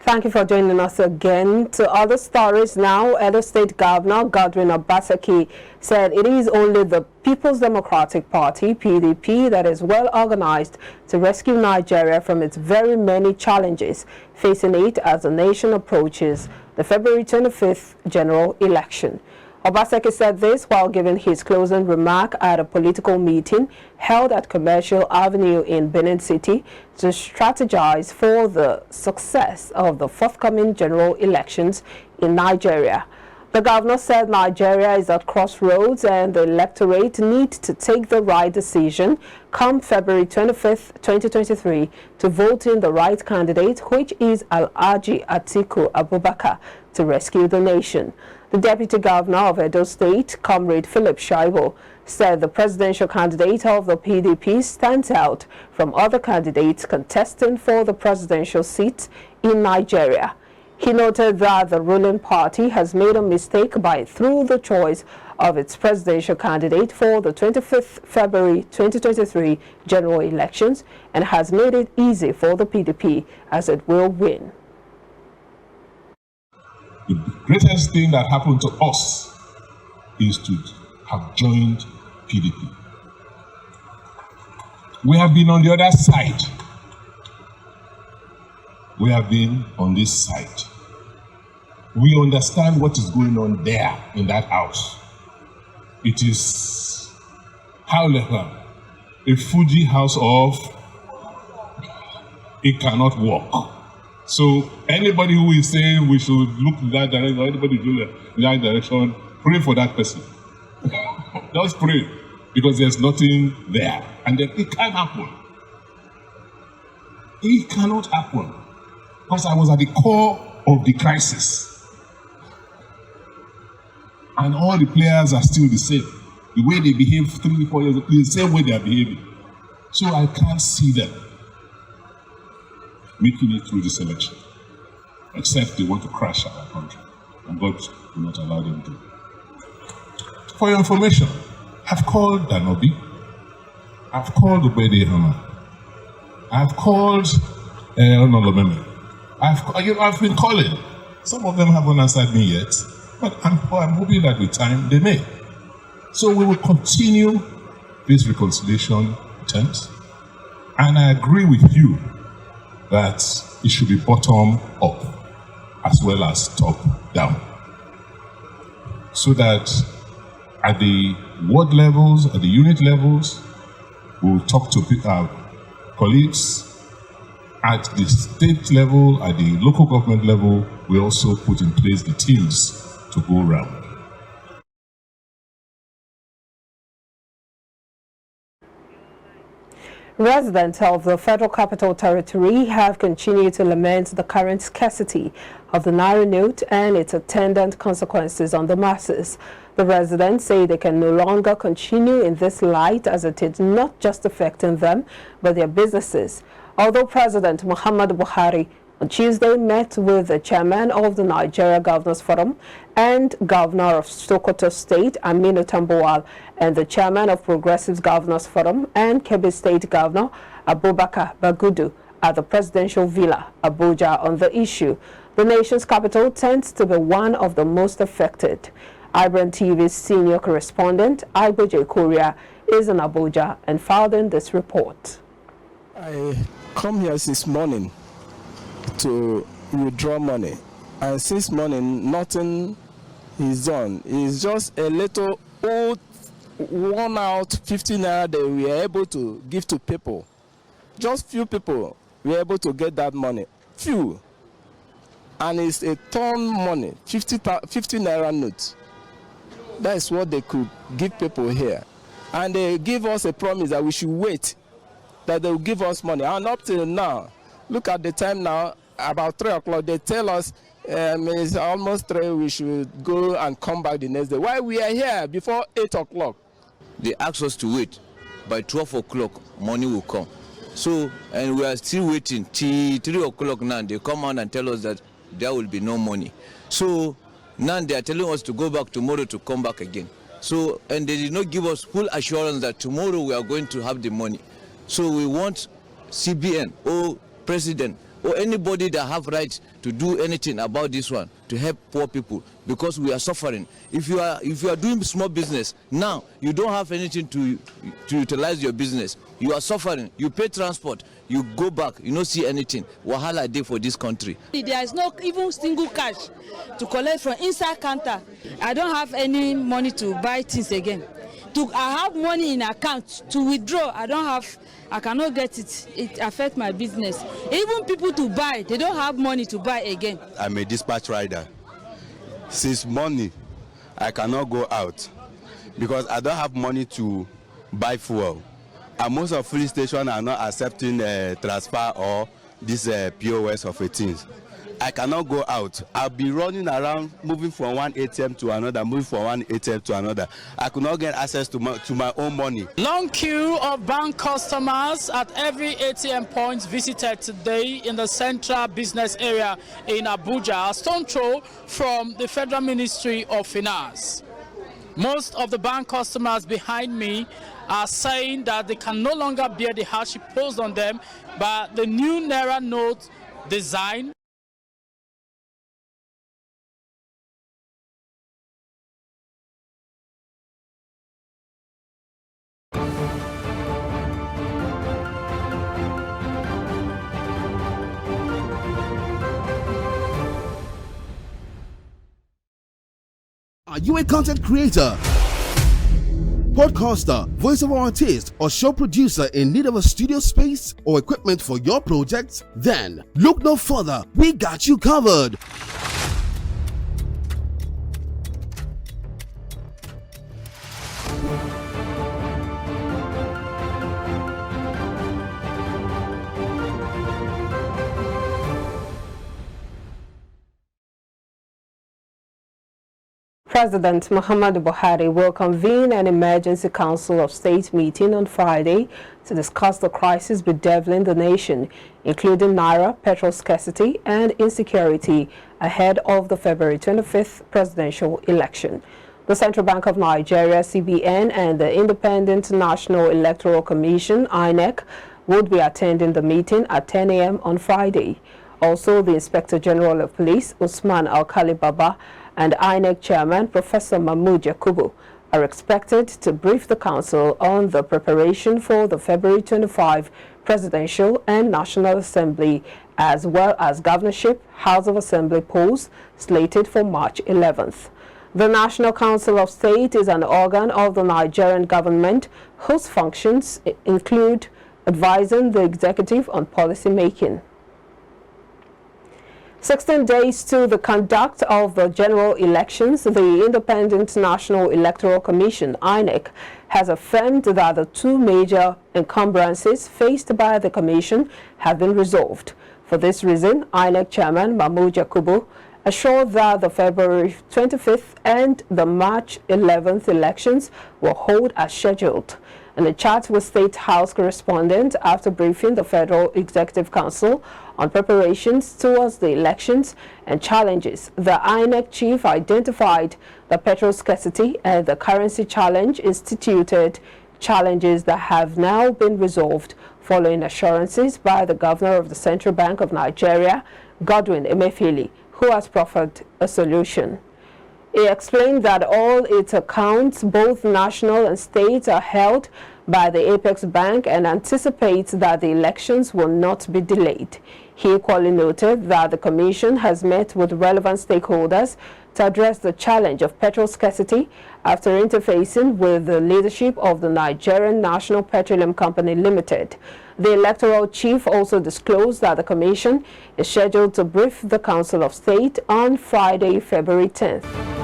Thank you for joining us again. To other stories now, Edo State Governor Godwin Obaseki said it is only the People's Democratic Party, PDP, that is well organized to rescue Nigeria from its very many challenges facing it as the nation approaches the February 25th general election. Obaseki said this while giving his closing remark at a political meeting held at Commercial Avenue in Benin City to strategize for the success of the forthcoming general elections in Nigeria. The governor said Nigeria is at crossroads and the electorate need to take the right decision come February 25th, 2023 to vote in the right candidate, which is Alhaji Atiku Abubakar, to rescue the nation. The Deputy Governor of Edo State, Comrade Philip Shaibu, said the presidential candidate of the PDP stands out from other candidates contesting for the presidential seat in Nigeria. He noted that the ruling party has made a mistake through the choice of its presidential candidate for the 25th February 2023 general elections and has made it easy for the PDP as it will win. The greatest thing that happened to us is to have joined PDP. We have been on the other side. We have been on this side. We understand what is going on there in that house. It is, however, a Fuji house of it cannot work. So anybody who is saying we should look in that direction, or anybody who look in that direction, pray for that person. Just pray, because there's nothing there. And then it can't happen. It cannot happen. Because I was at the core of the crisis. And all the players are still the same. The way they behave 3-4 years ago, the same way they are behaving. So I can't see them making it through this election, except they want to crash our country, and God will not allow them to. For your information, I've called Danobi, I've called Ubede Hama, I've called Onolomeme, I've been calling. Some of them haven't answered me yet, but I'm hoping that with time they may. So we will continue this reconciliation attempt, and I agree with you that it should be bottom up as well as top down. So that at the ward levels, at the unit levels, we'll talk to our colleagues. At the state level, at the local government level, we also put in place the teams to go around. Residents of the Federal Capital Territory have continued to lament the current scarcity of the Naira note and its attendant consequences on the masses. The residents say they can no longer continue in this light as it is not just affecting them but their businesses. Although President Muhammad Buhari on Tuesday met with the chairman of the Nigeria Governors Forum and Governor of Sokoto State, Aminu Tambuwal, and the chairman of Progressive Governors Forum and Kebbi State Governor Abubakar Bagudu at the Presidential Villa, Abuja, on the issue. The nation's capital tends to be one of the most affected. iBrandTV's senior correspondent, Iboje Korea, is in Abuja and filed in this report. I come here since morning to withdraw money, and since morning nothing is done. It's just a little old worn out 50 naira that we are able to give to people. Just few people were able to get that money, few, and it's a ton money, 50 naira notes. That's what they could give people here, and they give us a promise that we should wait, that they will give us money. And up till now, look at the time now, about 3 o'clock, they tell us it's almost 3, we should go and come back the next day. Why we are here before 8 o'clock? They asked us to wait. By 12 o'clock, money will come. So, and we are still waiting till 3 o'clock now. They come out and tell us that there will be no money. So, now they are telling us to go back tomorrow to come back again. So, and they did not give us full assurance that tomorrow we are going to have the money. So we want CBN or President or anybody that have right to do anything about this one to help poor people, because we are suffering. If you are doing small business now, you don't have anything to utilize your business. You are suffering. You pay transport. You go back. You don't see anything. Wahala day for this country. There is no even single cash to collect from inside counter. I don't have any money to buy things again. I have money in account to withdraw. I cannot get it. It affects my business. Even people to buy, they don't have money to buy again. I'm a dispatch rider. Since morning, I cannot go out because I don't have money to buy fuel. And most of filling stations are not accepting transfer or this POS of a things. I cannot go out. I'll be running around, moving from one ATM to another, moving from one ATM to another. I could not get access to my own money. Long queue of bank customers at every ATM point visited today in the central business area in Abuja, a stone throw from the Federal Ministry of Finance. Most of the bank customers behind me are saying that they can no longer bear the hardship posed on them by the new Naira note design. Are you a content creator, podcaster, voiceover artist, or show producer in need of a studio space or equipment for your projects? Then look no further. We got you covered. President Muhammadu Buhari will convene an emergency Council of State meeting on Friday to discuss the crisis bedeviling the nation, including naira, petrol scarcity, and insecurity ahead of the February 25th presidential election. The Central Bank of Nigeria, CBN, and the Independent National Electoral Commission, INEC, would be attending the meeting at 10 a.m. on Friday. Also, the Inspector General of Police, Usman Alkali Baba, and INEC Chairman Professor Mahmood Yakubu are expected to brief the Council on the preparation for the February 25 Presidential and National Assembly, as well as Governorship, House of Assembly polls slated for March 11th. The National Council of State is an organ of the Nigerian government whose functions include advising the executive on policy making. 16 days to the conduct of the general elections, the Independent National Electoral Commission, INEC, has affirmed that the two major encumbrances faced by the Commission have been resolved. For this reason, INEC Chairman Mahmood Yakubu assured that the February 25th and the March 11th elections will hold as scheduled. In a chat with State House correspondent after briefing the Federal Executive Council on preparations towards the elections and challenges, the INEC chief identified the petrol scarcity and the currency challenge instituted challenges that have now been resolved following assurances by the Governor of the Central Bank of Nigeria, Govt, who has proffered a solution. He explained that all its accounts, both national and state, are held by the Apex Bank and anticipates that the elections will not be delayed. He equally noted that the Commission has met with relevant stakeholders to address the challenge of petrol scarcity after interfacing with the leadership of the Nigerian National Petroleum Company Limited. The electoral chief also disclosed that the Commission is scheduled to brief the Council of State on Friday, February 10th.